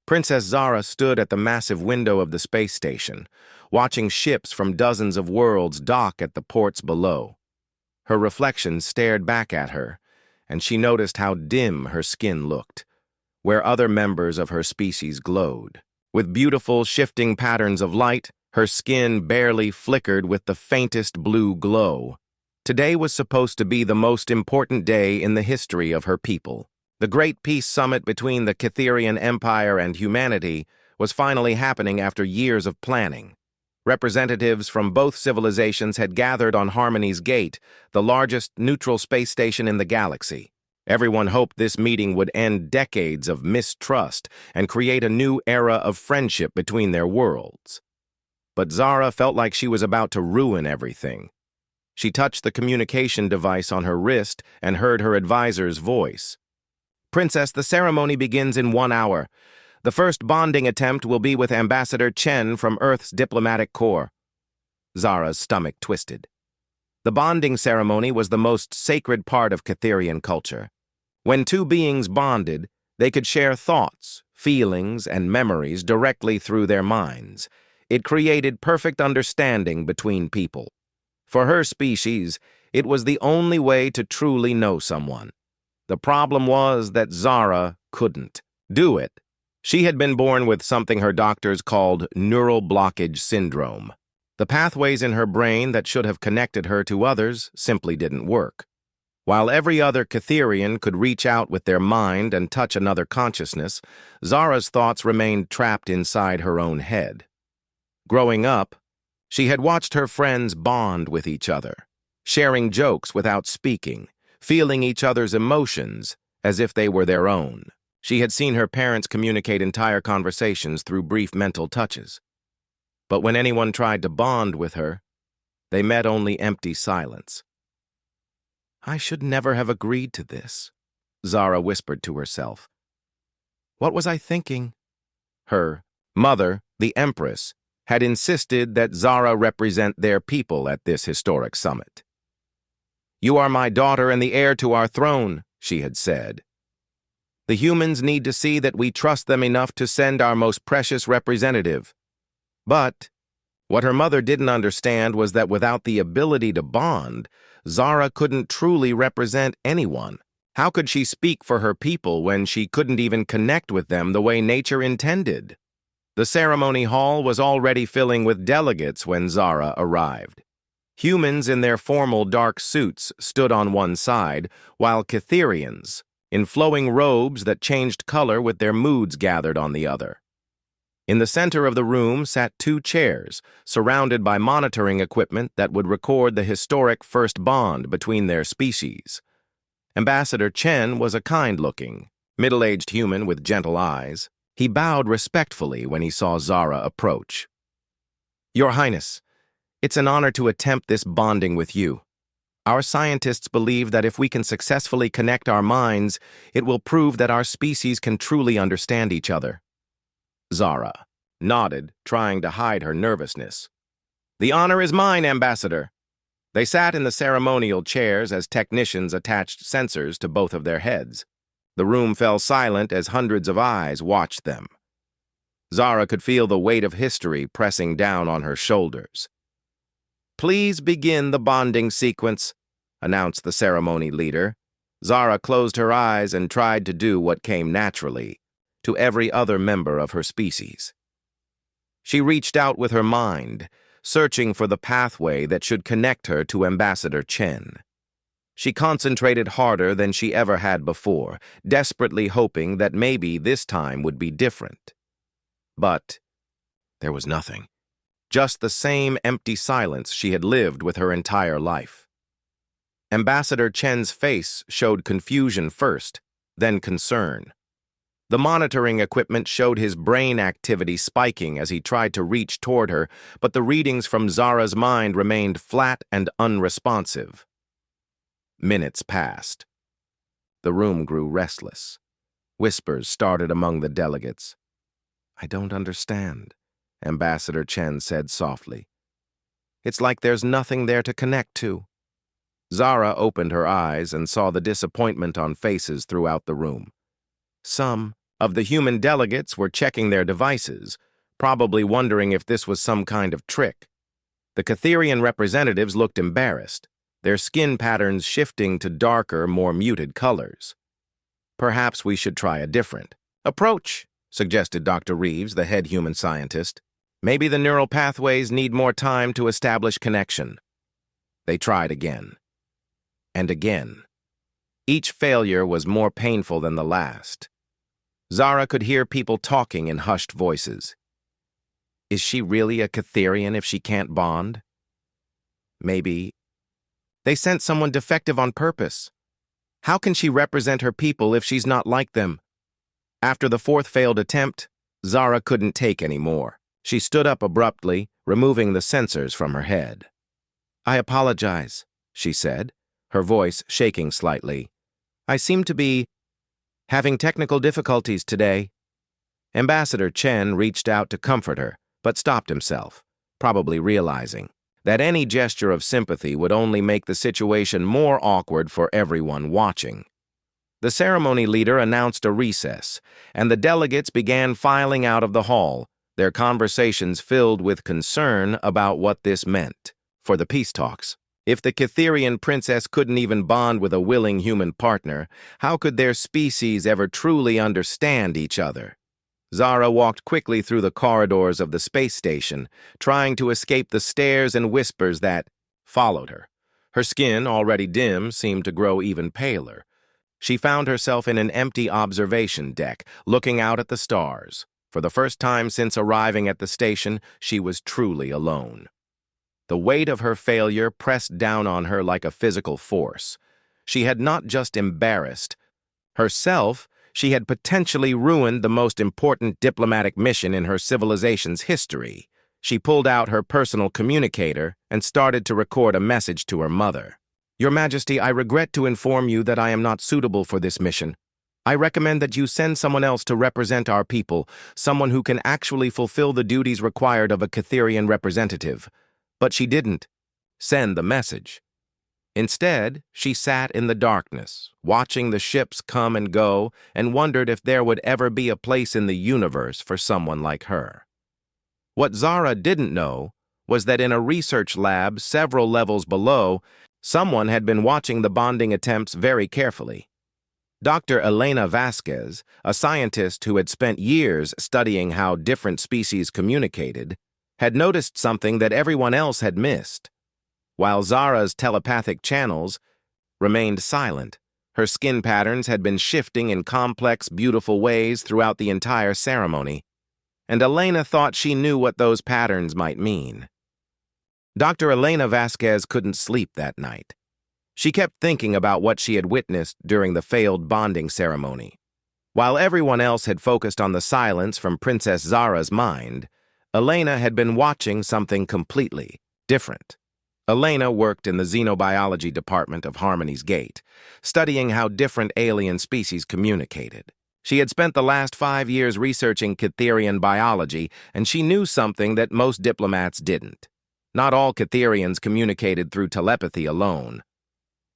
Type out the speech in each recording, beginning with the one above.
Princess Zara stood at the massive window of the space station, watching ships from dozens of worlds dock at the ports below. Her reflection stared back at her, and she noticed how dim her skin looked, where other members of her species glowed. With beautiful, shifting patterns of light, her skin barely flickered with the faintest blue glow. Today was supposed to be the most important day in the history of her people. The Great Peace Summit between the Catherian Empire and humanity was finally happening after years of planning. Representatives from both civilizations had gathered on Harmony's Gate, the largest neutral space station in the galaxy. Everyone hoped this meeting would end decades of mistrust and create a new era of friendship between their worlds. But Zara felt like she was about to ruin everything. She touched the communication device on her wrist and heard her advisor's voice. "Princess, the ceremony begins in 1 hour. The first bonding attempt will be with Ambassador Chen from Earth's diplomatic corps." Zara's stomach twisted. The bonding ceremony was the most sacred part of Catherian culture. When two beings bonded, they could share thoughts, feelings, and memories directly through their minds. It created perfect understanding between people. For her species, it was the only way to truly know someone. The problem was that Zara couldn't do it. She had been born with something her doctors called neural blockage syndrome. The pathways in her brain that should have connected her to others simply didn't work. While every other Catherian could reach out with their mind and touch another consciousness, Zara's thoughts remained trapped inside her own head. Growing up, she had watched her friends bond with each other, sharing jokes without speaking, feeling each other's emotions as if they were their own. She had seen her parents communicate entire conversations through brief mental touches. But when anyone tried to bond with her, they met only empty silence. "I should never have agreed to this," Zara whispered to herself. "What was I thinking?" Her mother, the Empress, had insisted that Zara represent their people at this historic summit. "You are my daughter and the heir to our throne," she had said. "The humans need to see that we trust them enough to send our most precious representative." But what her mother didn't understand was that without the ability to bond, Zara couldn't truly represent anyone. How could she speak for her people when she couldn't even connect with them the way nature intended? The ceremony hall was already filling with delegates when Zara arrived. Humans in their formal dark suits stood on one side, while Catherians, in flowing robes that changed color with their moods, gathered on the other. In the center of the room sat 2 chairs, surrounded by monitoring equipment that would record the historic first bond between their species. Ambassador Chen was a kind-looking, middle-aged human with gentle eyes. He bowed respectfully when he saw Zara approach. "Your Highness, it's an honor to attempt this bonding with you. Our scientists believe that if we can successfully connect our minds, it will prove that our species can truly understand each other." Zara nodded, trying to hide her nervousness. "The honor is mine, Ambassador." They sat in the ceremonial chairs as technicians attached sensors to both of their heads. The room fell silent as hundreds of eyes watched them. Zara could feel the weight of history pressing down on her shoulders. "Please begin the bonding sequence," announced the ceremony leader. Zara closed her eyes and tried to do what came naturally to every other member of her species. She reached out with her mind, searching for the pathway that should connect her to Ambassador Chen. She concentrated harder than she ever had before, desperately hoping that maybe this time would be different. But there was nothing. Just the same empty silence she had lived with her entire life. Ambassador Chen's face showed confusion first, then concern. The monitoring equipment showed his brain activity spiking as he tried to reach toward her, but the readings from Zara's mind remained flat and unresponsive. Minutes passed. The room grew restless. Whispers started among the delegates. "I don't understand," Ambassador Chen said softly. "It's like there's nothing there to connect to." Zara opened her eyes and saw the disappointment on faces throughout the room. Some of the human delegates were checking their devices, probably wondering if this was some kind of trick. The Catherian representatives looked embarrassed, their skin patterns shifting to darker, more muted colors. "Perhaps we should try a different approach," suggested Dr. Reeves, the head human scientist. "Maybe the neural pathways need more time to establish connection." They tried again. And again. Each failure was more painful than the last. Zara could hear people talking in hushed voices. Is she really a Catherian if she can't bond? Maybe. They sent someone defective on purpose. How can she represent her people if she's not like them? After the fourth failed attempt, Zara couldn't take any more. She stood up abruptly, removing the sensors from her head. "I apologize," she said, her voice shaking slightly. "I seem to be having technical difficulties today." Ambassador Chen reached out to comfort her, but stopped himself, probably realizing that any gesture of sympathy would only make the situation more awkward for everyone watching. The ceremony leader announced a recess, and the delegates began filing out of the hall, their conversations filled with concern about what this meant for the peace talks. If the Catherian princess couldn't even bond with a willing human partner, how could their species ever truly understand each other? Zara walked quickly through the corridors of the space station, trying to escape the stares and whispers that followed her. Her skin, already dim, seemed to grow even paler. She found herself in an empty observation deck, looking out at the stars. For the first time since arriving at the station, she was truly alone. The weight of her failure pressed down on her like a physical force. She had not just embarrassed herself, she had potentially ruined the most important diplomatic mission in her civilization's history. She pulled out her personal communicator and started to record a message to her mother. "Your Majesty, I regret to inform you that I am not suitable for this mission. I recommend that you send someone else to represent our people, someone who can actually fulfill the duties required of a Catherian representative." But she didn't send the message. Instead, she sat in the darkness, watching the ships come and go, and wondered if there would ever be a place in the universe for someone like her. What Zara didn't know was that in a research lab several levels below, someone had been watching the bonding attempts very carefully. Dr. Elena Vasquez, a scientist who had spent years studying how different species communicated, had noticed something that everyone else had missed. While Zara's telepathic channels remained silent, her skin patterns had been shifting in complex, beautiful ways throughout the entire ceremony, and Elena thought she knew what those patterns might mean. Dr. Elena Vasquez couldn't sleep that night. She kept thinking about what she had witnessed during the failed bonding ceremony. While everyone else had focused on the silence from Princess Zara's mind, Elena had been watching something completely different. Elena worked in the xenobiology department of Harmony's Gate, studying how different alien species communicated. She had spent the last 5 years researching Catherian biology, and she knew something that most diplomats didn't. Not all Catherians communicated through telepathy alone.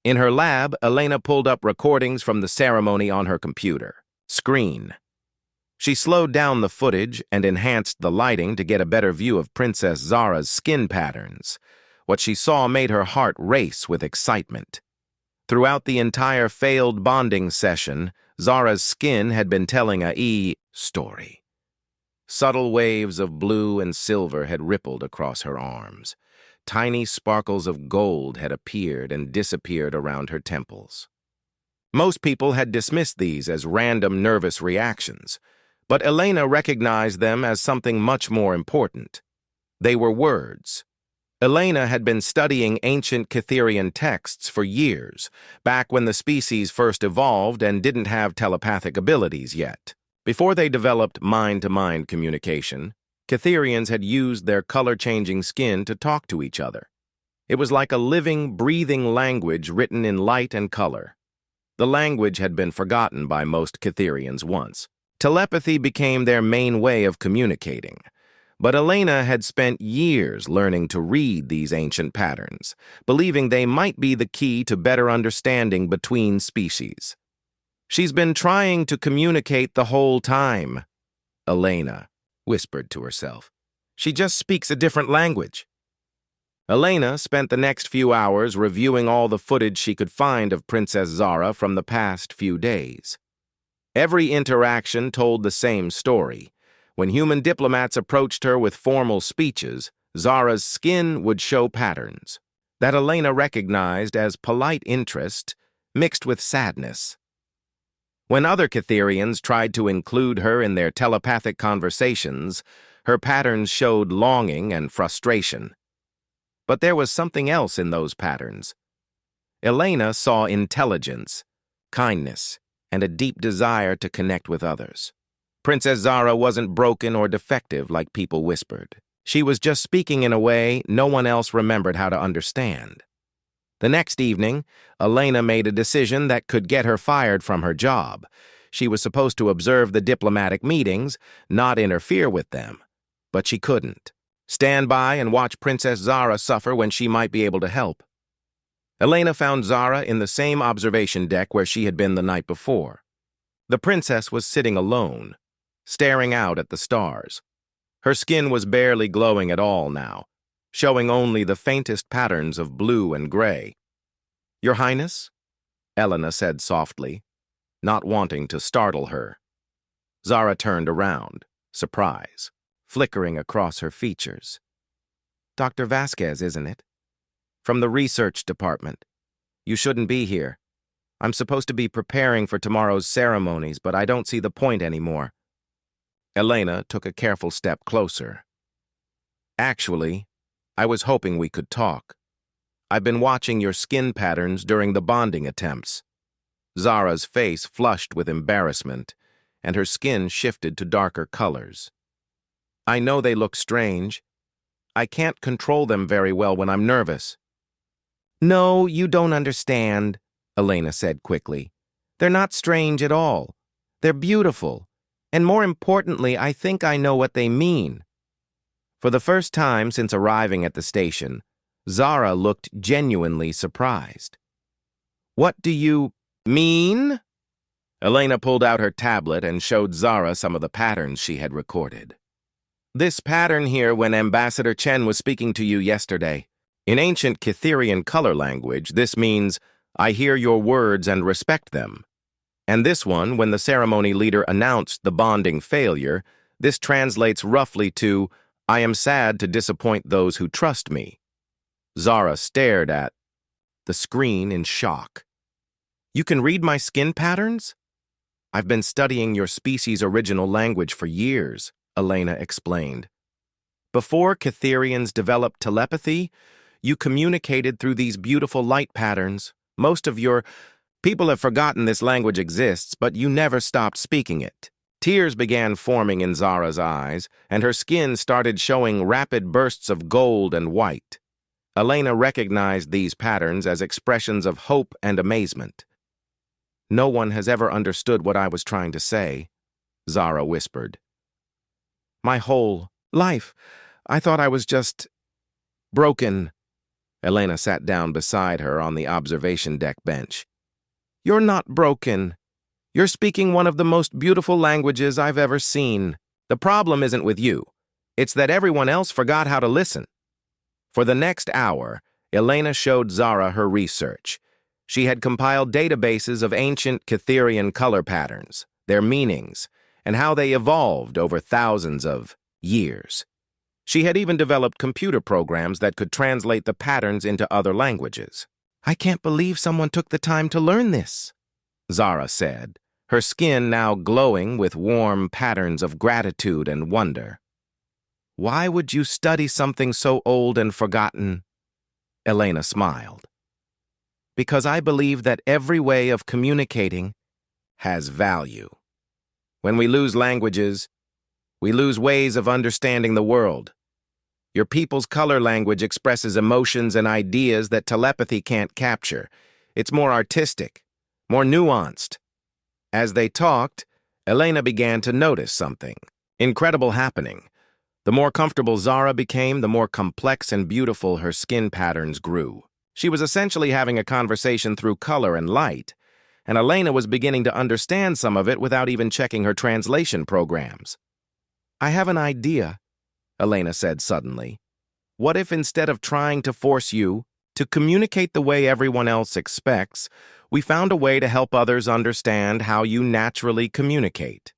In her lab, Elena pulled up recordings from the ceremony on her computer screen. She slowed down the footage and enhanced the lighting to get a better view of Princess Zara's skin patterns. What she saw made her heart race with excitement. Throughout the entire failed bonding session, Zara's skin had been telling a story. Subtle waves of blue and silver had rippled across her arms. Tiny sparkles of gold had appeared and disappeared around her temples. Most people had dismissed these as random nervous reactions, but Elena recognized them as something much more important. They were words. Elena had been studying ancient Catherian texts for years, back when the species first evolved and didn't have telepathic abilities yet. Before they developed mind-to-mind communication, Catherians had used their color-changing skin to talk to each other. It was like a living, breathing language written in light and color. The language had been forgotten by most Catherians once. Telepathy became their main way of communicating. But Elena had spent years learning to read these ancient patterns, believing they might be the key to better understanding between species. She's been trying to communicate the whole time, Elena whispered to herself. She just speaks a different language. Elena spent the next few hours reviewing all the footage she could find of Princess Zara from the past few days. Every interaction told the same story. When human diplomats approached her with formal speeches, Zara's skin would show patterns that Elena recognized as polite interest mixed with sadness. When other Catherians tried to include her in their telepathic conversations, her patterns showed longing and frustration. But there was something else in those patterns. Elena saw intelligence, kindness, and a deep desire to connect with others. Princess Zara wasn't broken or defective like people whispered. She was just speaking in a way no one else remembered how to understand. The next evening, Elena made a decision that could get her fired from her job. She was supposed to observe the diplomatic meetings, not interfere with them. But she couldn't. Stand by and watch Princess Zara suffer when she might be able to help. Elena found Zara in the same observation deck where she had been the night before. The princess was sitting alone, staring out at the stars. Her skin was barely glowing at all now, showing only the faintest patterns of blue and gray. "Your Highness?" Elena said softly, not wanting to startle her. Zara turned around, surprise flickering across her features. "Dr. Vasquez, isn't it? From the research department. You shouldn't be here. I'm supposed to be preparing for tomorrow's ceremonies, but I don't see the point anymore." Elena took a careful step closer. "Actually, I was hoping we could talk. I've been watching your skin patterns during the bonding attempts." Zara's face flushed with embarrassment, and her skin shifted to darker colors. "I know they look strange. I can't control them very well when I'm nervous." "No, you don't understand," Elena said quickly. "They're not strange at all. They're beautiful. And more importantly, I think I know what they mean." For the first time since arriving at the station, Zara looked genuinely surprised. "What do you mean?" Elena pulled out her tablet and showed Zara some of the patterns she had recorded. "This pattern here when Ambassador Chen was speaking to you yesterday. In ancient Catherian color language, this means, 'I hear your words and respect them.' And this one, when the ceremony leader announced the bonding failure, this translates roughly to, 'I am sad to disappoint those who trust me.'" Zara stared at the screen in shock. "You can read my skin patterns?" "I've been studying your species' original language for years," Elena explained. "Before Catherians developed telepathy, you communicated through these beautiful light patterns. Most of your people have forgotten this language exists, but you never stopped speaking it." Tears began forming in Zara's eyes, and her skin started showing rapid bursts of gold and white. Elena recognized these patterns as expressions of hope and amazement. "No one has ever understood what I was trying to say," Zara whispered. "My whole life, I thought I was just broken." Elena sat down beside her on the observation deck bench. "You're not broken. You're speaking one of the most beautiful languages I've ever seen. The problem isn't with you. It's that everyone else forgot how to listen." For the next hour, Elena showed Zara her research. She had compiled databases of ancient Catherian color patterns, their meanings, and how they evolved over thousands of years. She had even developed computer programs that could translate the patterns into other languages. "I can't believe someone took the time to learn this," Zara said, her skin now glowing with warm patterns of gratitude and wonder. "Why would you study something so old and forgotten?" Elena smiled. "Because I believe that every way of communicating has value. When we lose languages, we lose ways of understanding the world. Your people's color language expresses emotions and ideas that telepathy can't capture. It's more artistic, more nuanced." As they talked, Elena began to notice something incredible happening. The more comfortable Zara became, the more complex and beautiful her skin patterns grew. She was essentially having a conversation through color and light, and Elena was beginning to understand some of it without even checking her translation programs. "I have an idea," Elena said suddenly. "What if instead of trying to force you to communicate the way everyone else expects, we found a way to help others understand how you naturally communicate?"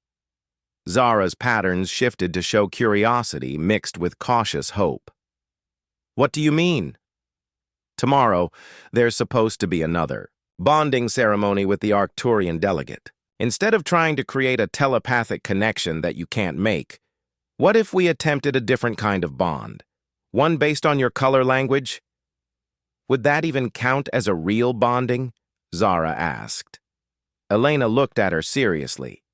Zara's patterns shifted to show curiosity mixed with cautious hope. "What do you mean?" "Tomorrow, there's supposed to be another bonding ceremony with the Arcturian delegate. Instead of trying to create a telepathic connection that you can't make, what if we attempted a different kind of bond? One based on your color language?" "Would that even count as a real bonding?" Zara asked. Elena looked at her seriously.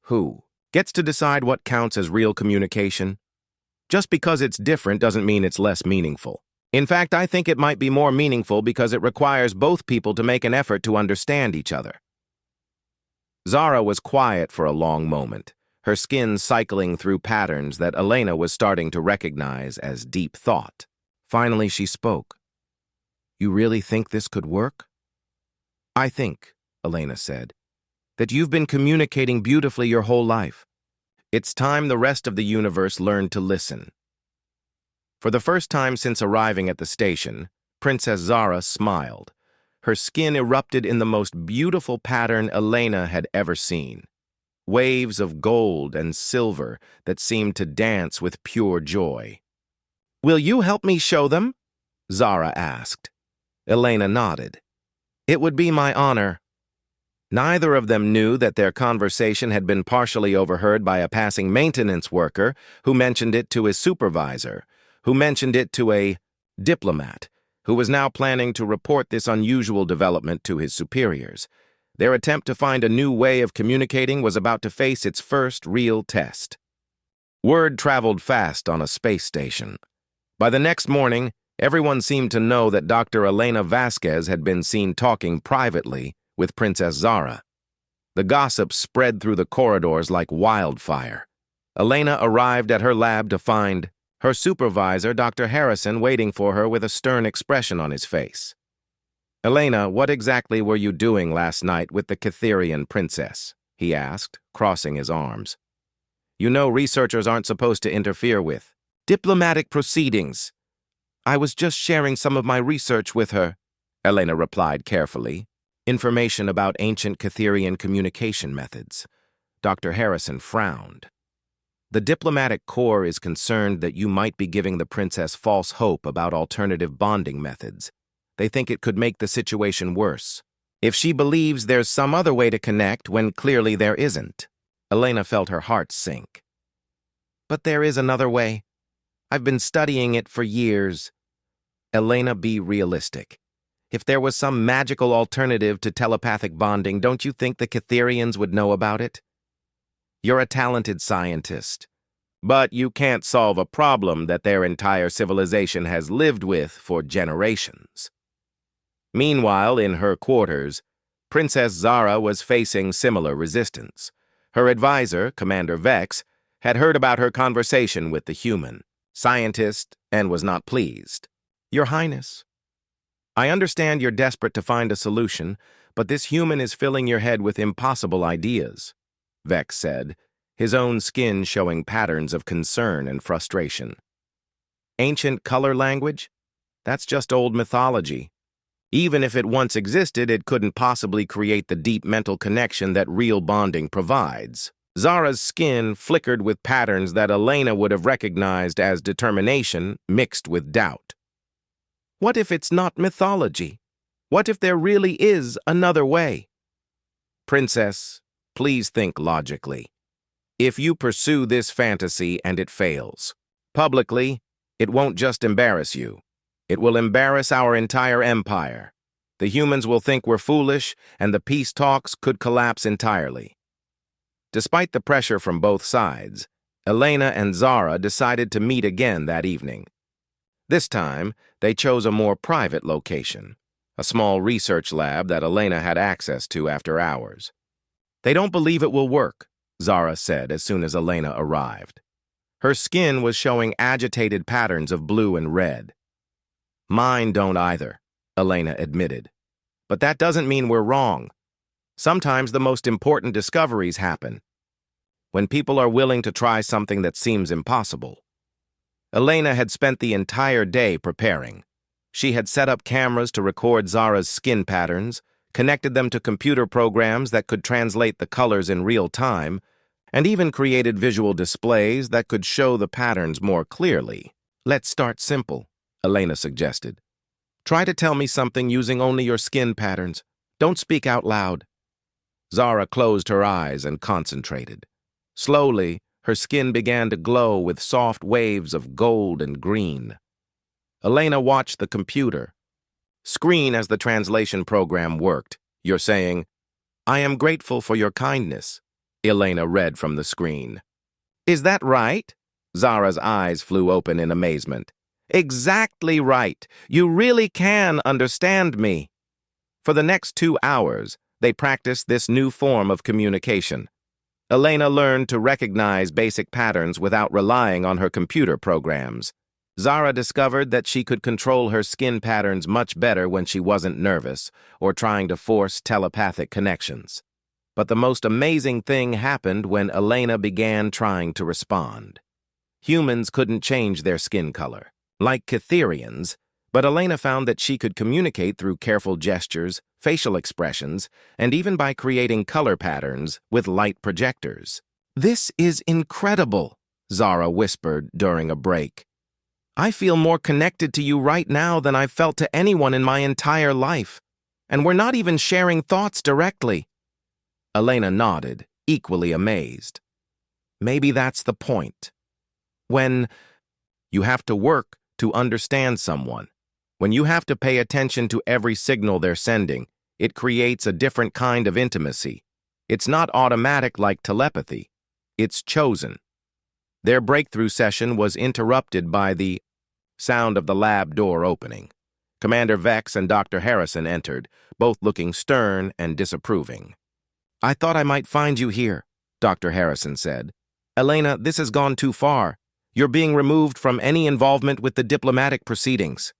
"Who gets to decide what counts as real communication? Just because it's different doesn't mean it's less meaningful. In fact, I think it might be more meaningful because it requires both people to make an effort to understand each other." Zara was quiet for a long moment, her skin cycling through patterns that Elena was starting to recognize as deep thought. Finally, she spoke. "You really think this could work?" "I think," Elena said, "that you've been communicating beautifully your whole life. It's time the rest of the universe learned to listen." For the first time since arriving at the station, Princess Zara smiled. Her skin erupted in the most beautiful pattern Elena had ever seen. Waves of gold and silver that seemed to dance with pure joy. "Will you help me show them?" Zara asked. Elena nodded. "It would be my honor." Neither of them knew that their conversation had been partially overheard by a passing maintenance worker who mentioned it to his supervisor, who mentioned it to a diplomat, who was now planning to report this unusual development to his superiors. Their attempt to find a new way of communicating was about to face its first real test. Word traveled fast on a space station. By the next morning, everyone seemed to know that Dr. Elena Vasquez had been seen talking privately with Princess Zara. The gossip spread through the corridors like wildfire. Elena arrived at her lab to find her supervisor, Dr. Harrison, waiting for her with a stern expression on his face. "Elena, what exactly were you doing last night with the Catherian princess?" he asked, crossing his arms. "You know researchers aren't supposed to interfere with diplomatic proceedings." "I was just sharing some of my research with her," Elena replied carefully. "Information about ancient Catherian communication methods." Dr. Harrison frowned. "The diplomatic corps is concerned that you might be giving the princess false hope about alternative bonding methods. They think it could make the situation worse. If she believes there's some other way to connect when clearly there isn't." Elena felt her heart sink. "But there is another way. I've been studying it for years." "Elena, be realistic. If there was some magical alternative to telepathic bonding, don't you think the Catherians would know about it? You're a talented scientist, but you can't solve a problem that their entire civilization has lived with for generations." Meanwhile, in her quarters, Princess Zara was facing similar resistance. Her advisor, Commander Vex, had heard about her conversation with the human scientist and was not pleased. "Your Highness, I understand you're desperate to find a solution, but this human is filling your head with impossible ideas," Vex said, his own skin showing patterns of concern and frustration. "Ancient color language? That's just old mythology. Even if it once existed, it couldn't possibly create the deep mental connection that real bonding provides." Zara's skin flickered with patterns that Elena would have recognized as determination mixed with doubt. "What if it's not mythology? What if there really is another way?" "Princess, please think logically. If you pursue this fantasy and it fails, publicly, it won't just embarrass you. It will embarrass our entire empire. The humans will think we're foolish, and the peace talks could collapse entirely." Despite the pressure from both sides, Elena and Zara decided to meet again that evening. This time, they chose a more private location, a small research lab that Elena had access to after hours. "They don't believe it will work," Zara said as soon as Elena arrived. Her skin was showing agitated patterns of blue and red. "Mine don't either," Elena admitted. "But that doesn't mean we're wrong. Sometimes the most important discoveries happen when people are willing to try something that seems impossible. Elena had spent the entire day preparing. She had set up cameras to record Zara's skin patterns, connected them to computer programs that could translate the colors in real time, and even created visual displays that could show the patterns more clearly. "Let's start simple," Elena suggested. "Try to tell me something using only your skin patterns. Don't speak out loud." Zara closed her eyes and concentrated. Slowly, her skin began to glow with soft waves of gold and green. Elena watched the computer screen as the translation program worked. "You're saying, 'I am grateful for your kindness,'" Elena read from the screen. "Is that right?" Zara's eyes flew open in amazement. "Exactly right. You really can understand me." For the next 2 hours, they practiced this new form of communication. Elena learned to recognize basic patterns without relying on her computer programs. Zara discovered that she could control her skin patterns much better when she wasn't nervous or trying to force telepathic connections. But the most amazing thing happened when Elena began trying to respond. Humans couldn't change their skin color, like Cytherians, but Elena found that she could communicate through careful gestures, facial expressions, and even by creating color patterns with light projectors. "This is incredible," Zara whispered during a break. "I feel more connected to you right now than I've felt to anyone in my entire life. And we're not even sharing thoughts directly." Elena nodded, equally amazed. "Maybe that's the point. When you have to work to understand someone, when you have to pay attention to every signal they're sending, it creates a different kind of intimacy. It's not automatic like telepathy. It's chosen." Their breakthrough session was interrupted by the sound of the lab door opening. Commander Vex and Dr. Harrison entered, both looking stern and disapproving. "I thought I might find you here," Dr. Harrison said. "Elena, this has gone too far. You're being removed from any involvement with the diplomatic proceedings."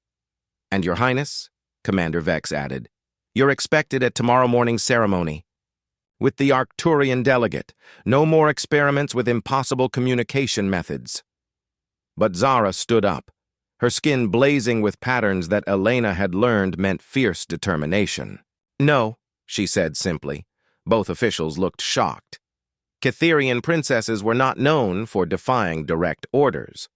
"And Your Highness," Commander Vex added, "you're expected at tomorrow morning's ceremony. With the Arcturian delegate, no more experiments with impossible communication methods." But Zara stood up, her skin blazing with patterns that Elena had learned meant fierce determination. "No," she said simply. Both officials looked shocked. Cytherian princesses were not known for defying direct orders.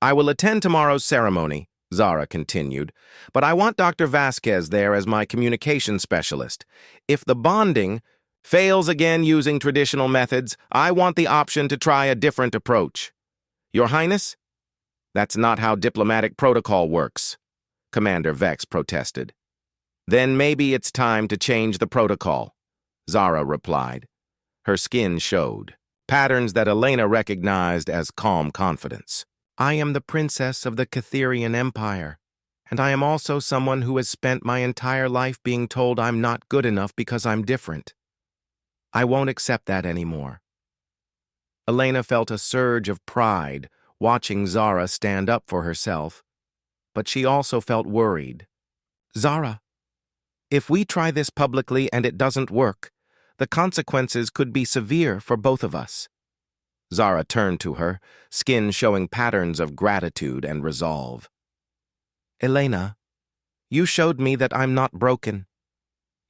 "I will attend tomorrow's ceremony," Zara continued, "but I want Dr. Vasquez there as my communication specialist. If the bonding fails again using traditional methods, I want the option to try a different approach." "Your Highness, that's not how diplomatic protocol works," Commander Vex protested. "Then maybe it's time to change the protocol," Zara replied. Her skin showed patterns that Elena recognized as calm confidence. "I am the princess of the Cytherian Empire, and I am also someone who has spent my entire life being told I'm not good enough because I'm different. I won't accept that anymore." Elena felt a surge of pride watching Zara stand up for herself, but she also felt worried. "Zara, if we try this publicly and it doesn't work, the consequences could be severe for both of us." Zara turned to her, skin showing patterns of gratitude and resolve. "Elena, you showed me that I'm not broken.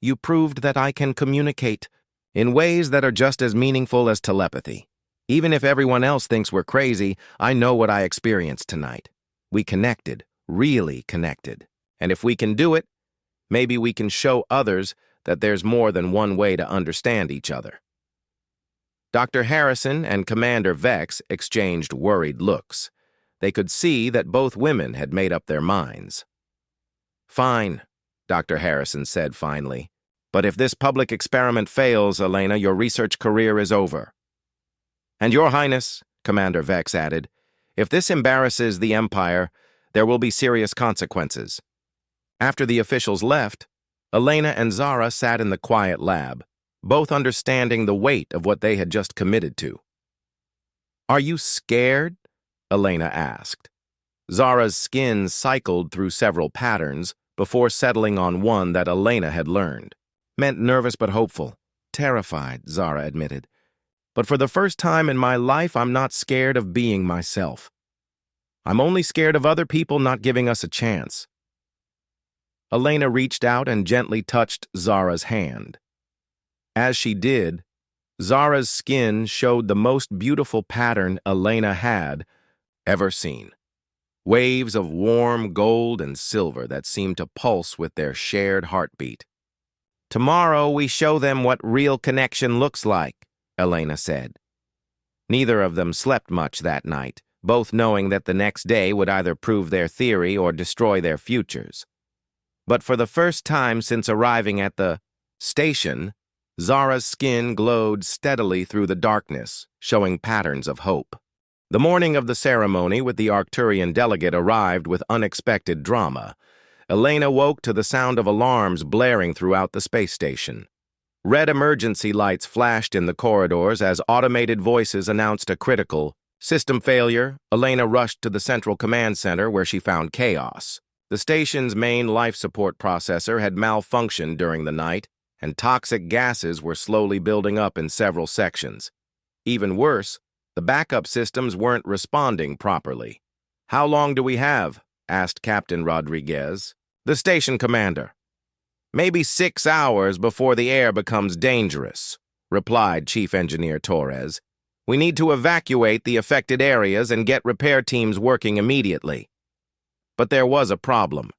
You proved that I can communicate in ways that are just as meaningful as telepathy. Even if everyone else thinks we're crazy, I know what I experienced tonight. We connected, really connected. And if we can do it, maybe we can show others that there's more than one way to understand each other." Dr. Harrison and Commander Vex exchanged worried looks. They could see that both women had made up their minds. "Fine," Dr. Harrison said finally. "But if this public experiment fails, Elena, your research career is over." "And Your Highness," Commander Vex added, "if this embarrasses the Empire, there will be serious consequences." After the officials left, Elena and Zara sat in the quiet lab, both understanding the weight of what they had just committed to. "Are you scared?" Elena asked. Zara's skin cycled through several patterns before settling on one that Elena had learned. Meant nervous but hopeful. Terrified, Zara admitted. But for the first time in my life, I'm not scared of being myself. I'm only scared of other people not giving us a chance. Elena reached out and gently touched Zara's hand. As she did, Zara's skin showed the most beautiful pattern Elena had ever seen. Waves of warm gold and silver that seemed to pulse with their shared heartbeat. "Tomorrow we show them what real connection looks like," Elena said. Neither of them slept much that night, both knowing that the next day would either prove their theory or destroy their futures. But for the first time since arriving at the station, Zara's skin glowed steadily through the darkness, showing patterns of hope. The morning of the ceremony with the Arcturian delegate arrived with unexpected drama. Elena woke to the sound of alarms blaring throughout the space station. Red emergency lights flashed in the corridors as automated voices announced a critical system failure. Elena rushed to the central command center where she found chaos. The station's main life support processor had malfunctioned during the night, and toxic gases were slowly building up in several sections. Even worse, the backup systems weren't responding properly. "How long do we have?" asked Captain Rodriguez. "The station commander." "Maybe 6 hours before the air becomes dangerous," replied Chief Engineer Torres. "We need to evacuate the affected areas and get repair teams working immediately." But there was a problem.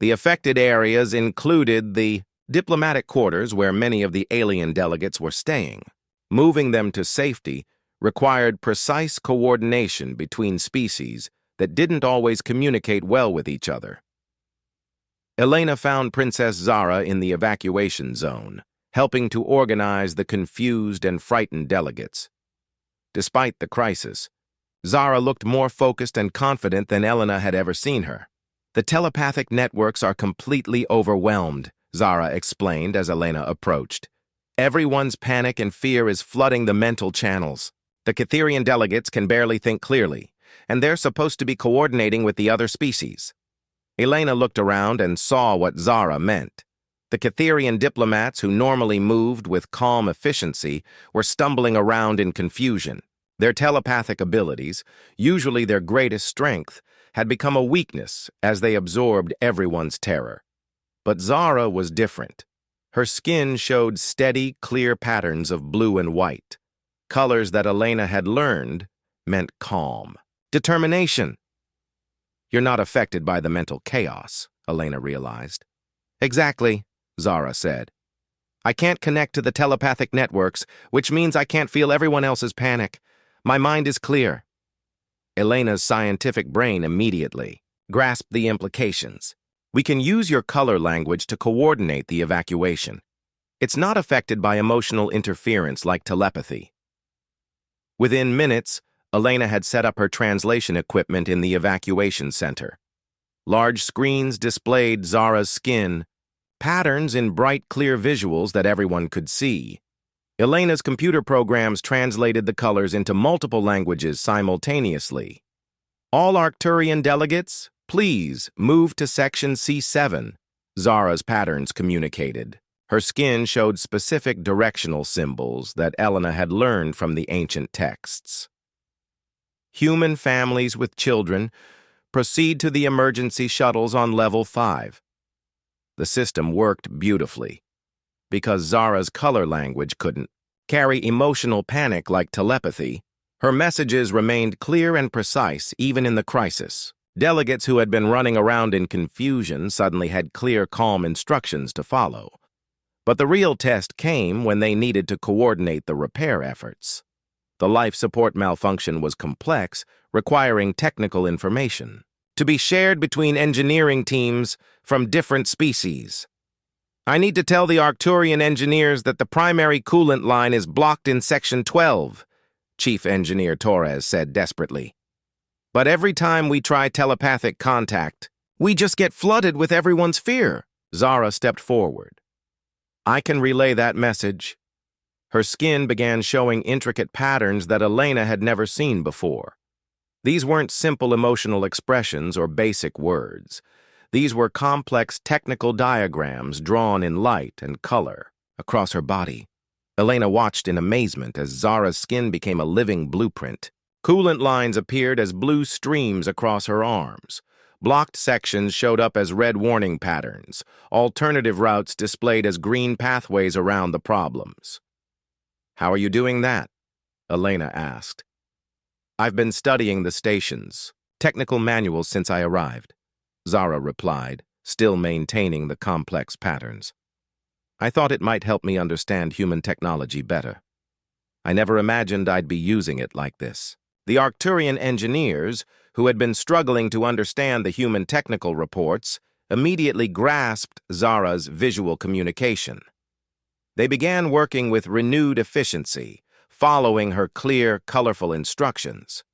The affected areas included the diplomatic quarters where many of the alien delegates were staying. Moving them to safety required precise coordination between species that didn't always communicate well with each other. Elena found Princess Zara in the evacuation zone, helping to organize the confused and frightened delegates. Despite the crisis, Zara looked more focused and confident than Elena had ever seen her. "The telepathic networks are completely overwhelmed," Zara explained as Elena approached. "Everyone's panic and fear is flooding the mental channels. The Catherian delegates can barely think clearly, and they're supposed to be coordinating with the other species." Elena looked around and saw what Zara meant. The Catherian diplomats who normally moved with calm efficiency were stumbling around in confusion. Their telepathic abilities, usually their greatest strength, had become a weakness as they absorbed everyone's terror. But Zara was different. Her skin showed steady, clear patterns of blue and white. Colors that Elena had learned meant calm. Determination. "You're not affected by the mental chaos," Elena realized. "Exactly," Zara said. "I can't connect to the telepathic networks, which means I can't feel everyone else's panic. My mind is clear." Elena's scientific brain immediately grasped the implications. "We can use your color language to coordinate the evacuation. It's not affected by emotional interference like telepathy." Within minutes, Elena had set up her translation equipment in the evacuation center. Large screens displayed Zara's skin, patterns in bright, clear visuals that everyone could see. Elena's computer programs translated the colors into multiple languages simultaneously. "All Arcturian delegates, please move to Section C7, Zara's patterns communicated. Her skin showed specific directional symbols that Elena had learned from the ancient texts. Human families with children proceed to the emergency shuttles on level 5. The system worked beautifully. Because Zara's color language couldn't carry emotional panic like telepathy, her messages remained clear and precise even in the crisis. Delegates who had been running around in confusion suddenly had clear, calm instructions to follow. But the real test came when they needed to coordinate the repair efforts. The life support malfunction was complex, requiring technical information to be shared between engineering teams from different species. "I need to tell the Arcturian engineers that the primary coolant line is blocked in Section 12, Chief Engineer Torres said desperately. "But every time we try telepathic contact, we just get flooded with everyone's fear." Zara stepped forward. "I can relay that message." Her skin began showing intricate patterns that Elena had never seen before. These weren't simple emotional expressions or basic words. These were complex technical diagrams drawn in light and color. across her body. Elena watched in amazement as Zara's skin became a living blueprint. Coolant lines appeared as blue streams across her arms. Blocked sections showed up as red warning patterns. Alternative routes displayed as green pathways around the problems. "How are you doing that?" Elena asked. "I've been studying the station's technical manuals since I arrived," Zara replied, still maintaining the complex patterns. "I thought it might help me understand human technology better. I never imagined I'd be using it like this." The Arcturian engineers, who had been struggling to understand the human technical reports, immediately grasped Zara's visual communication. They began working with renewed efficiency, following her clear, colorful instructions.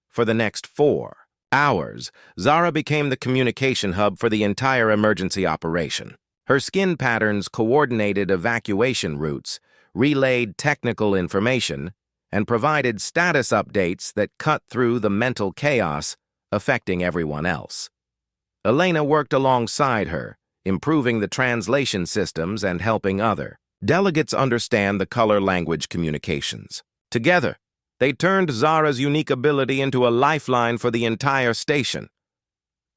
For the next 4 hours, Zara became the communication hub for the entire emergency operation. Her skin patterns coordinated evacuation routes, relayed technical information, and provided status updates that cut through the mental chaos affecting everyone else. Elena worked alongside her, improving the translation systems and helping other delegates understand the color-language communications. Together, they turned Zara's unique ability into a lifeline for the entire station.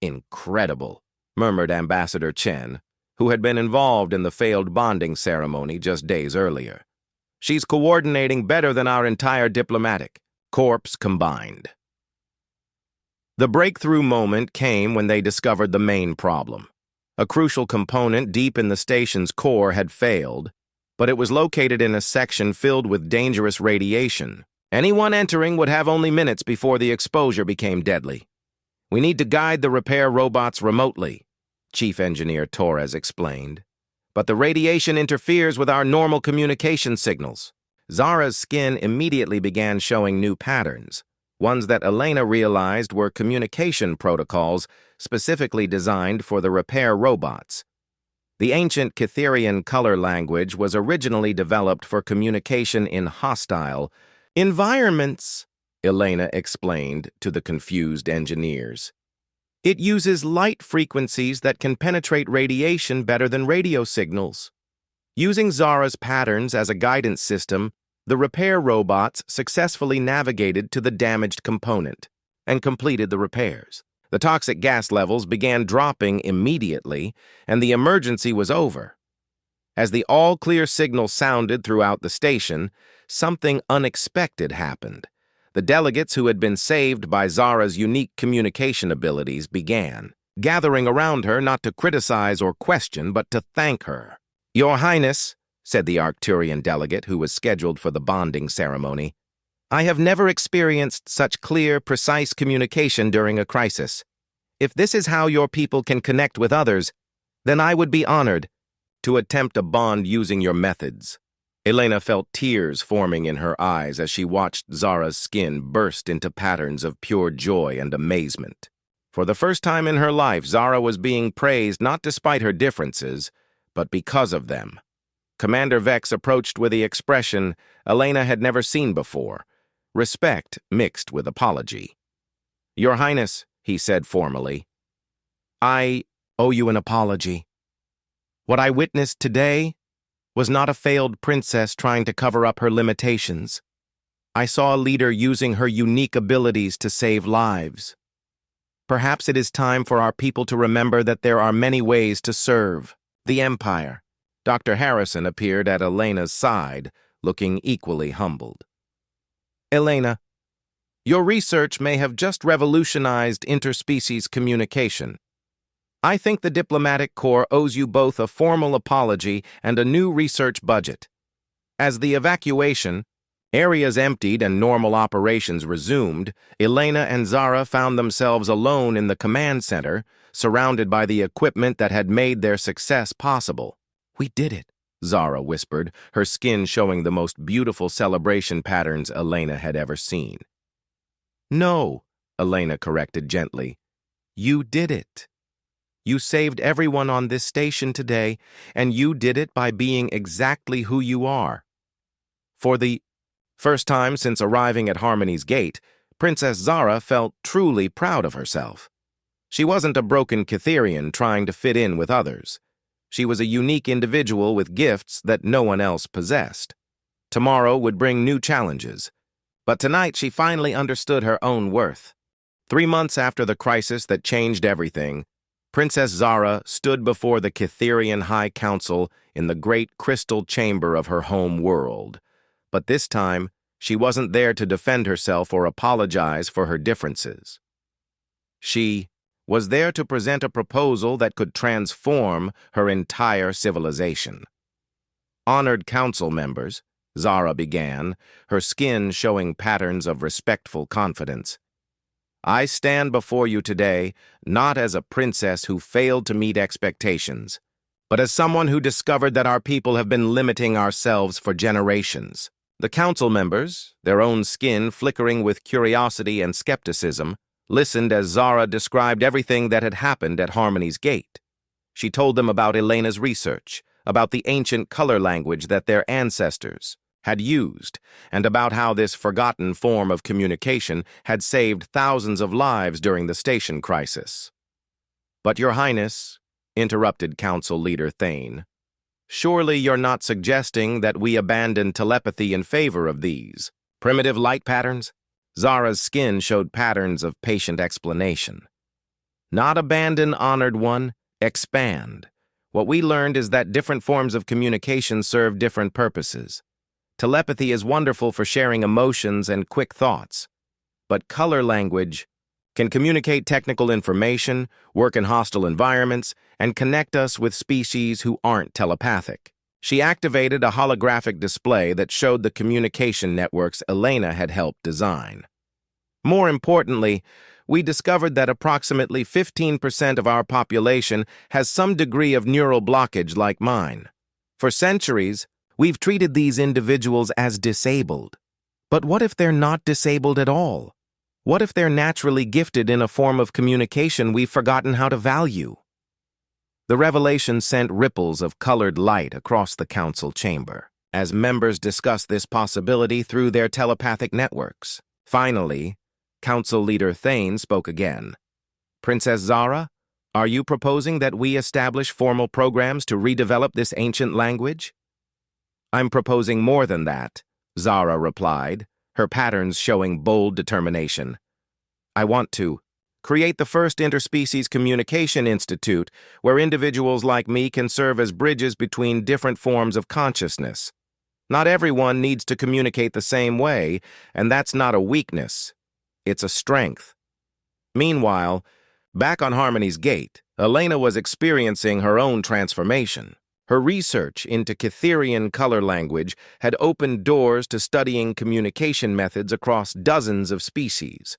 "Incredible," murmured Ambassador Chen, who had been involved in the failed bonding ceremony just days earlier. "She's coordinating better than our entire diplomatic corps combined." The breakthrough moment came when they discovered the main problem. A crucial component deep in the station's core had failed, but it was located in a section filled with dangerous radiation. Anyone entering would have only minutes before the exposure became deadly. "We need to guide the repair robots remotely," Chief Engineer Torres explained. "But the radiation interferes with our normal communication signals." Zara's skin immediately began showing new patterns, ones that Elena realized were communication protocols specifically designed for the repair robots. The ancient Cytherian color language was originally developed for communication in hostile environments, Elena explained to the confused engineers. "It uses light frequencies that can penetrate radiation better than radio signals." Using Zara's patterns as a guidance system, the repair robots successfully navigated to the damaged component and completed the repairs. The toxic gas levels began dropping immediately, and the emergency was over. As the all-clear signal sounded throughout the station, something unexpected happened. The delegates who had been saved by Zara's unique communication abilities began gathering around her not to criticize or question, but to thank her. "Your Highness," said the Arcturian delegate who was scheduled for the bonding ceremony, "I have never experienced such clear, precise communication during a crisis. If this is how your people can connect with others, then I would be honored to attempt a bond using your methods." Elena felt tears forming in her eyes as she watched Zara's skin burst into patterns of pure joy and amazement. For the first time in her life, Zara was being praised not despite her differences, but because of them. Commander Vex approached with the expression Elena had never seen before, respect mixed with apology. "Your Highness," he said formally, "I owe you an apology. What I witnessed today was not a failed princess trying to cover up her limitations. I saw a leader using her unique abilities to save lives. Perhaps it is time for our people to remember that there are many ways to serve the Empire." Dr. Harrison appeared at Elena's side, looking equally humbled. "Elena, your research may have just revolutionized interspecies communication. I think the Diplomatic Corps owes you both a formal apology and a new research budget." As the evacuation, areas emptied and normal operations resumed, Elena and Zara found themselves alone in the command center, surrounded by the equipment that had made their success possible. "We did it," Zara whispered, her skin showing the most beautiful celebration patterns Elena had ever seen. "No," Elena corrected gently. "You did it. You saved everyone on this station today, and you did it by being exactly who you are." For the first time since arriving at Harmony's Gate, Princess Zara felt truly proud of herself. She wasn't a broken Cytherian trying to fit in with others. She was a unique individual with gifts that no one else possessed. Tomorrow would bring new challenges, but tonight she finally understood her own worth. 3 months after the crisis that changed everything, Princess Zara stood before the Cytherian High Council in the great crystal chamber of her home world. But this time, she wasn't there to defend herself or apologize for her differences. She was there to present a proposal that could transform her entire civilization. Honored council members, Zara began, her skin showing patterns of respectful confidence. I stand before you today not as a princess who failed to meet expectations, but as someone who discovered that our people have been limiting ourselves for generations. The council members, their own skin flickering with curiosity and skepticism, listened as Zara described everything that had happened at Harmony's Gate. She told them about Elena's research, about the ancient color language that their ancestors had used, and about how this forgotten form of communication had saved thousands of lives during the station crisis. But Your Highness, interrupted Council Leader Thane, surely you're not suggesting that we abandon telepathy in favor of these primitive light patterns? Zara's skin showed patterns of patient explanation. Not abandon, Honored One, expand. What we learned is that different forms of communication serve different purposes. Telepathy is wonderful for sharing emotions and quick thoughts, but color language can communicate technical information, work in hostile environments, and connect us with species who aren't telepathic. She activated a holographic display that showed the communication networks Elena had helped design. More importantly, we discovered that approximately 15% of our population has some degree of neural blockage like mine. For centuries, we've treated these individuals as disabled. But what if they're not disabled at all? What if they're naturally gifted in a form of communication we've forgotten how to value? The revelation sent ripples of colored light across the council chamber, as members discussed this possibility through their telepathic networks. Finally, Council Leader Thane spoke again. Princess Zara, are you proposing that we establish formal programs to redevelop this ancient language? I'm proposing more than that, Zara replied, her patterns showing bold determination. I want to create the first interspecies communication institute where individuals like me can serve as bridges between different forms of consciousness. Not everyone needs to communicate the same way, and that's not a weakness. It's a strength. Meanwhile, back on Harmony's Gate, Elena was experiencing her own transformation. Her research into Cytherian color language had opened doors to studying communication methods across dozens of species.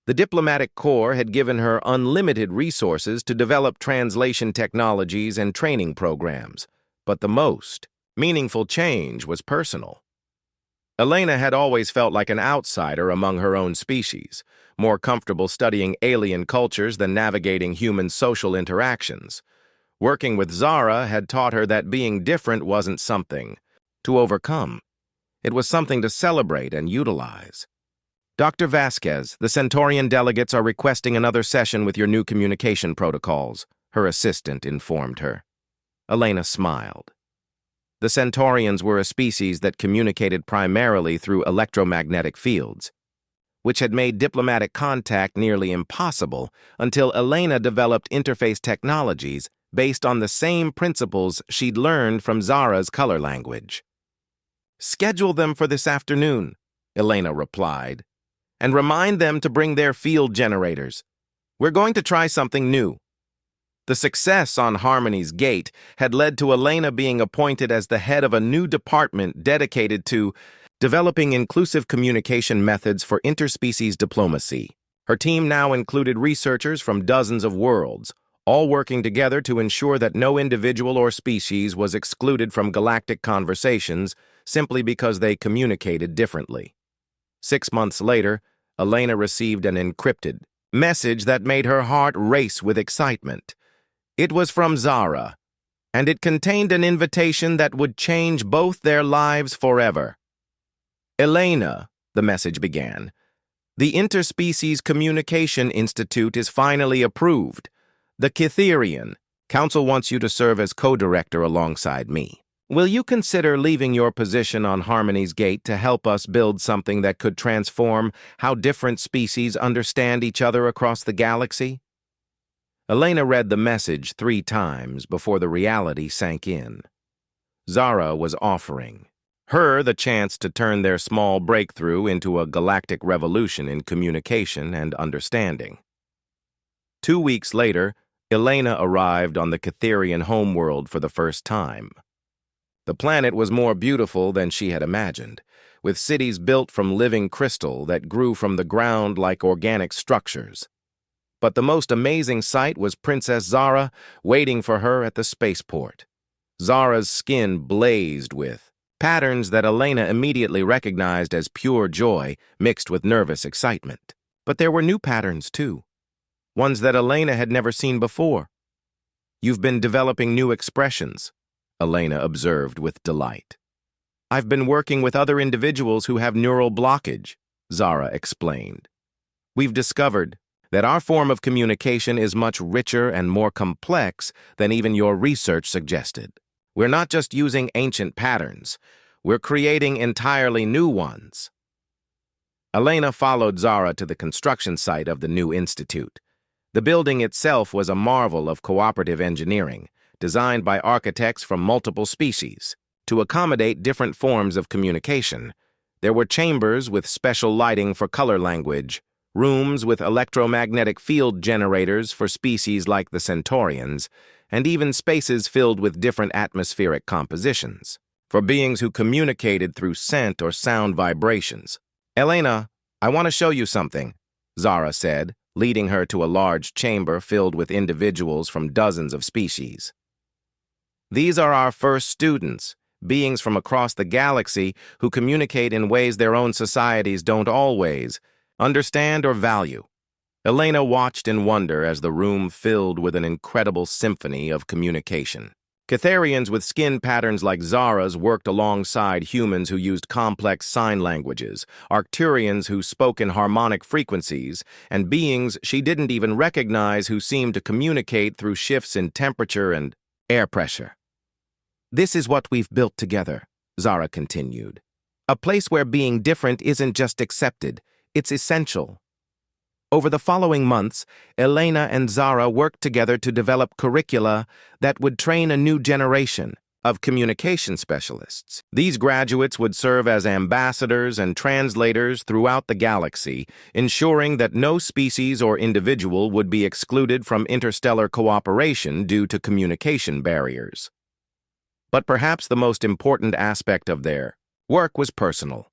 The diplomatic corps had given her unlimited resources to develop translation technologies and training programs, but the most meaningful change was personal. Elena had always felt like an outsider among her own species, more comfortable studying alien cultures than navigating human social interactions. Working with Zara had taught her that being different wasn't something to overcome. It was something to celebrate and utilize. Dr. Vasquez, the Centaurian delegates are requesting another session with your new communication protocols, her assistant informed her. Elena smiled. The Centaurians were a species that communicated primarily through electromagnetic fields, which had made diplomatic contact nearly impossible until Elena developed interface technologies based on the same principles she'd learned from Zara's color language. Schedule them for this afternoon, Elena replied, and remind them to bring their field generators. We're going to try something new. The success on Harmony's Gate had led to Elena being appointed as the head of a new department dedicated to developing inclusive communication methods for interspecies diplomacy. Her team now included researchers from dozens of worlds, all working together to ensure that no individual or species was excluded from galactic conversations simply because they communicated differently. 6 months later, Elena received an encrypted message that made her heart race with excitement. It was from Zara, and it contained an invitation that would change both their lives forever. Elena, the message began, the Interspecies Communication Institute is finally approved. The Cytherian, Council wants you to serve as co-director alongside me. Will you consider leaving your position on Harmony's Gate to help us build something that could transform how different species understand each other across the galaxy? Elena read the message 3 times before the reality sank in. Zara was offering her the chance to turn their small breakthrough into a galactic revolution in communication and understanding. 2 weeks later, Elena arrived on the Catherian homeworld for the first time. The planet was more beautiful than she had imagined, with cities built from living crystal that grew from the ground like organic structures. But the most amazing sight was Princess Zara waiting for her at the spaceport. Zara's skin blazed with patterns that Elena immediately recognized as pure joy mixed with nervous excitement. But there were new patterns, too. Ones that Elena had never seen before. You've been developing new expressions, Elena observed with delight. I've been working with other individuals who have neural blockage, Zara explained. We've discovered that our form of communication is much richer and more complex than even your research suggested. We're not just using ancient patterns, we're creating entirely new ones. Elena followed Zara to the construction site of the new institute. The building itself was a marvel of cooperative engineering, designed by architects from multiple species. To accommodate different forms of communication, there were chambers with special lighting for color language, rooms with electromagnetic field generators for species like the Centaurians, and even spaces filled with different atmospheric compositions, for beings who communicated through scent or sound vibrations. Elena, I want to show you something, Zara said, leading her to a large chamber filled with individuals from dozens of species. These are our first students, beings from across the galaxy who communicate in ways their own societies don't always understand or value. Elena watched in wonder as the room filled with an incredible symphony of communication. Catherians with skin patterns like Zara's worked alongside humans who used complex sign languages, Arcturians who spoke in harmonic frequencies, and beings she didn't even recognize who seemed to communicate through shifts in temperature and air pressure. This is what we've built together, Zara continued. A place where being different isn't just accepted, it's essential. Over the following months, Elena and Zara worked together to develop curricula that would train a new generation of communication specialists. These graduates would serve as ambassadors and translators throughout the galaxy, ensuring that no species or individual would be excluded from interstellar cooperation due to communication barriers. But perhaps the most important aspect of their work was personal.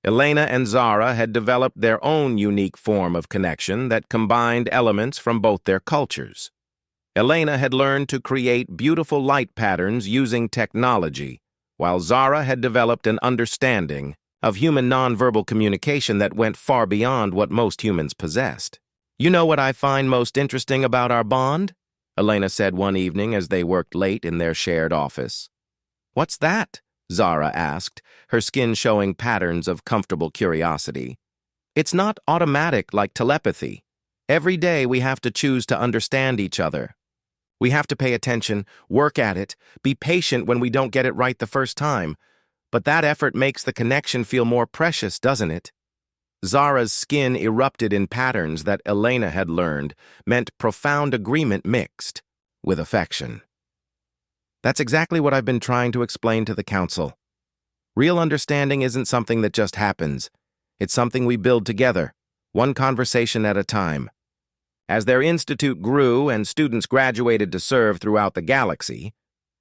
Elena and Zara had developed their own unique form of connection that combined elements from both their cultures. Elena had learned to create beautiful light patterns using technology, while Zara had developed an understanding of human nonverbal communication that went far beyond what most humans possessed. You know what I find most interesting about our bond? Elena said one evening as they worked late in their shared office. What's that? Zara asked, her skin showing patterns of comfortable curiosity. It's not automatic like telepathy. Every day we have to choose to understand each other. We have to pay attention, work at it, be patient when we don't get it right the first time. But that effort makes the connection feel more precious, doesn't it? Zara's skin erupted in patterns that Elena had learned meant profound agreement mixed with affection. That's exactly what I've been trying to explain to the Council. Real understanding isn't something that just happens. It's something we build together, one conversation at a time. As their institute grew and students graduated to serve throughout the galaxy,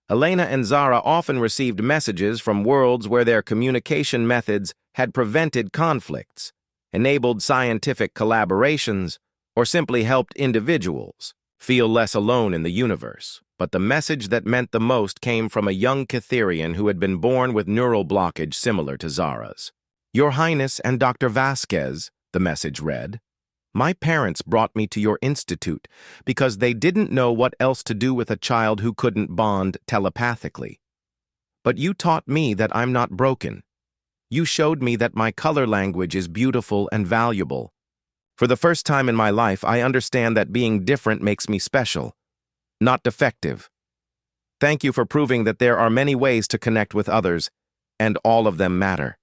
Elena and Zara often received messages from worlds where their communication methods had prevented conflicts, enabled scientific collaborations, or simply helped individuals feel less alone in the universe. But the message that meant the most came from a young Catherian who had been born with neural blockage similar to Zara's. Your Highness and Dr. Vasquez, the message read, my parents brought me to your institute because they didn't know what else to do with a child who couldn't bond telepathically. But you taught me that I'm not broken. You showed me that my color language is beautiful and valuable. For the first time in my life, I understand that being different makes me special. not defective. Thank you for proving that there are many ways to connect with others, and all of them matter.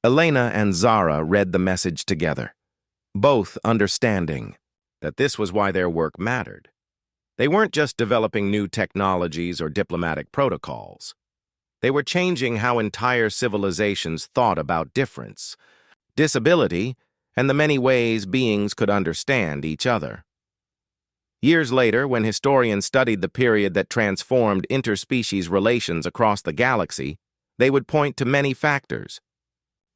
Elena and Zara read the message together, both understanding that this was why their work mattered. They weren't just developing new technologies or diplomatic protocols. They were changing how entire civilizations thought about difference, disability, and the many ways beings could understand each other. Years later, when historians studied the period that transformed interspecies relations across the galaxy, they would point to many factors.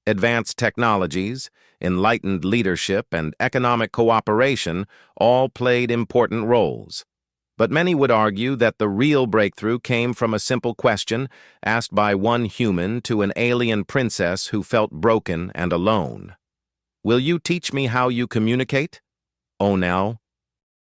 Advanced technologies, enlightened leadership, and economic cooperation all played important roles. But many would argue that the real breakthrough came from a simple question asked by one human to an alien princess who felt broken and alone. "Will you teach me how you communicate?" Onel,